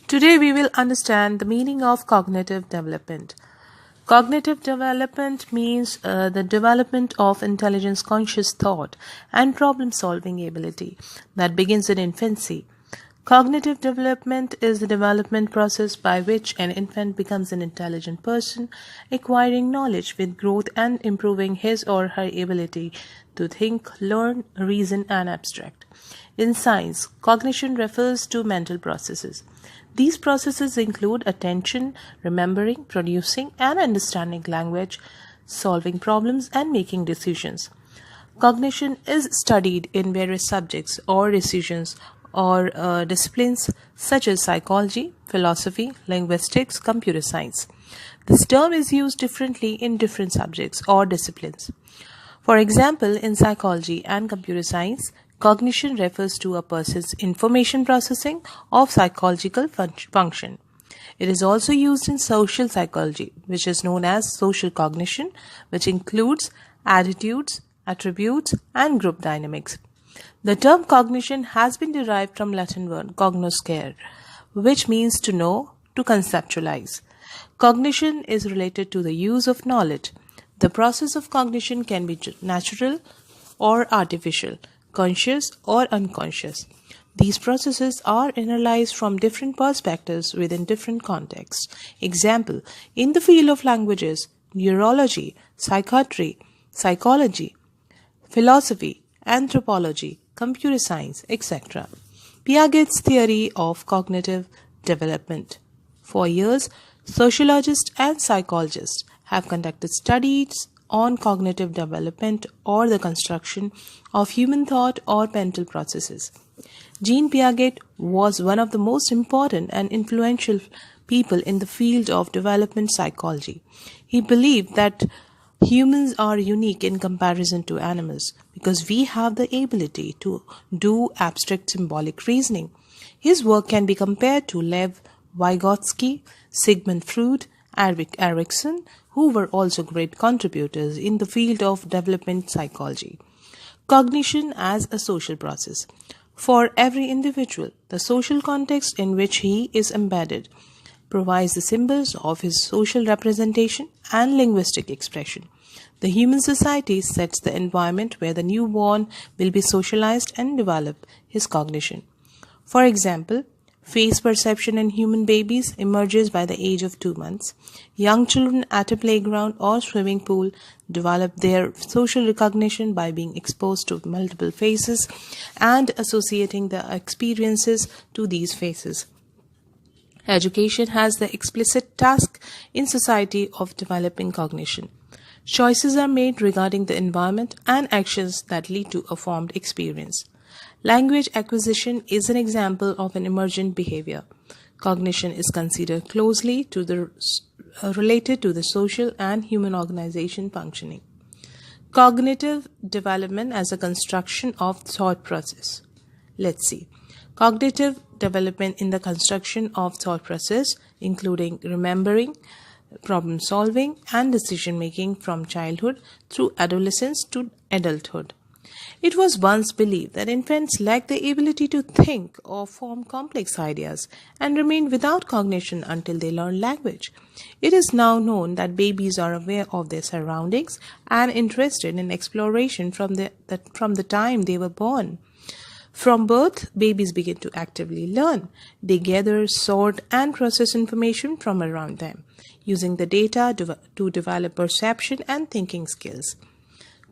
Today we will understand the meaning of cognitive development. Cognitive development means the development of intelligence, conscious thought, and problem solving ability that begins in infancy. Cognitive development is the development process by which an infant becomes an intelligent person, acquiring knowledge with growth and improving his or her ability to think, learn, reason, and abstract. In science, cognition refers to mental processes. These processes include attention, remembering, producing, and understanding language, solving problems, and making decisions. Cognition is studied in various subjects or decisions or disciplines such as psychology, philosophy, linguistics, computer science. This term is used differently in different subjects or disciplines. For example, in psychology and computer science, cognition refers to a person's information processing of psychological function. It is also used in social psychology, which is known as social cognition, which includes attitudes, attributes, and group dynamics. The term cognition has been derived from Latin word cognoscere, which means to know, to conceptualize. Cognition is related to the use of knowledge. The process of cognition can be natural or artificial, conscious or unconscious. These processes are analyzed from different perspectives within different contexts. Example, in the field of languages, neurology, psychiatry, psychology, philosophy, anthropology, computer science, etc. Piaget's theory of cognitive development. For years, sociologists and psychologists have conducted studies on cognitive development or the construction of human thought or mental processes. Jean Piaget was one of the most important and influential people in the field of development psychology. He believed that humans are unique in comparison to animals because we have the ability to do abstract symbolic reasoning. His work can be compared to Lev Vygotsky, Sigmund Freud, Erik Erikson, who were also great contributors in the field of development psychology. Cognition as a social process. For every individual, the social context in which he is embedded provides the symbols of his social representation and linguistic expression. The human society sets the environment where the newborn will be socialized and develop his cognition. For example, face perception in human babies emerges by the age of 2 months. Young children at a playground or swimming pool develop their social recognition by being exposed to multiple faces and associating their experiences to these faces. Education has the explicit task in society of developing cognition. Choices are made regarding the environment and actions that lead to a formed experience. Language acquisition is an example of an emergent behavior. Cognition is considered closely related to the social and human organization functioning. Cognitive development as a construction of thought process. Let's see. Cognitive development in the construction of thought process, including remembering, problem solving, and decision making from childhood through adolescence to adulthood. It was once believed that infants lack the ability to think or form complex ideas and remain without cognition until they learn language. It is now known that babies are aware of their surroundings and interested in exploration from the time they were born. From birth, babies begin to actively learn. They gather, sort, and process information from around them, using the data to develop perception and thinking skills.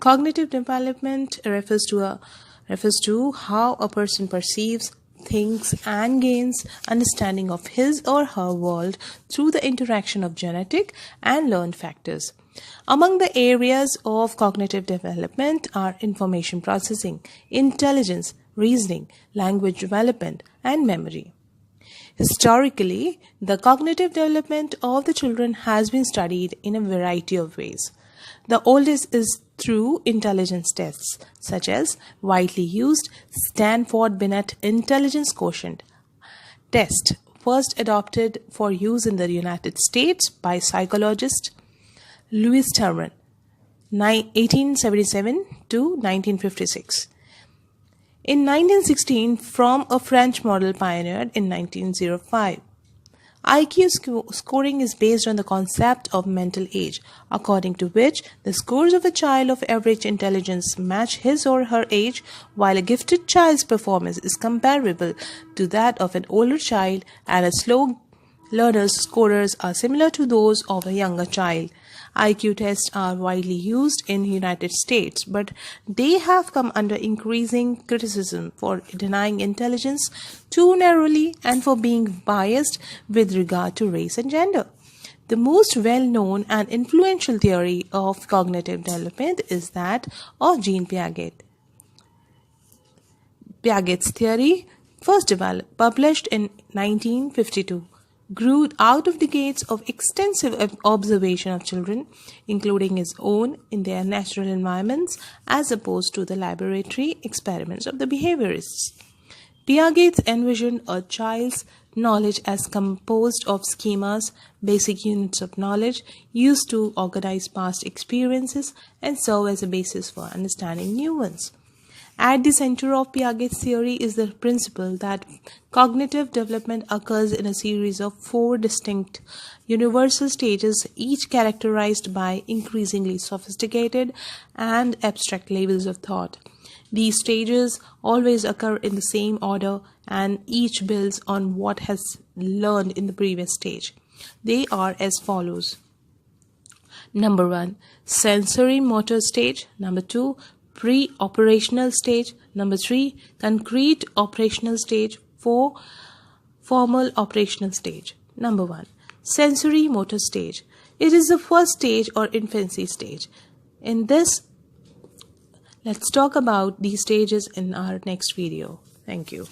Cognitive development refers to how a person perceives, thinks, and gains understanding of his or her world through the interaction of genetic and learned factors. Among the areas of cognitive development are information processing, intelligence, reasoning, language development, and memory. Historically, the cognitive development of the children has been studied in a variety of ways. The oldest is through intelligence tests, such as widely used Stanford-Binet Intelligence Quotient test, first adopted for use in the United States by psychologist Louis Terman, 1877 to 1956. In 1916, from a French model pioneered in 1905. IQ scoring is based on the concept of mental age, according to which the scores of a child of average intelligence match his or her age, while a gifted child's performance is comparable to that of an older child, and a slow learner's scores are similar to those of a younger child. IQ tests are widely used in the United States, but they have come under increasing criticism for denying intelligence too narrowly and for being biased with regard to race and gender. The most well-known and influential theory of cognitive development is that of Jean Piaget. Piaget's theory, first published in 1952, grew out of decades of extensive observation of children, including his own, in their natural environments, as opposed to the laboratory experiments of the behaviorists. Piaget envisioned a child's knowledge as composed of schemas, basic units of knowledge used to organize past experiences and serve as a basis for understanding new ones. At the center of Piaget's theory is the principle that cognitive development occurs in a series of 4 distinct universal stages, each characterized by increasingly sophisticated and abstract levels of thought. These stages always occur in the same order, and each builds on what has learned in the previous stage. They are as follows. Number 1, sensory motor stage. Number 2, pre-operational stage. Number 3, concrete operational stage. 4, formal operational stage. Number 1, sensory motor stage. It is the first stage or infancy stage. In this, let's talk about these stages in our next video. Thank you.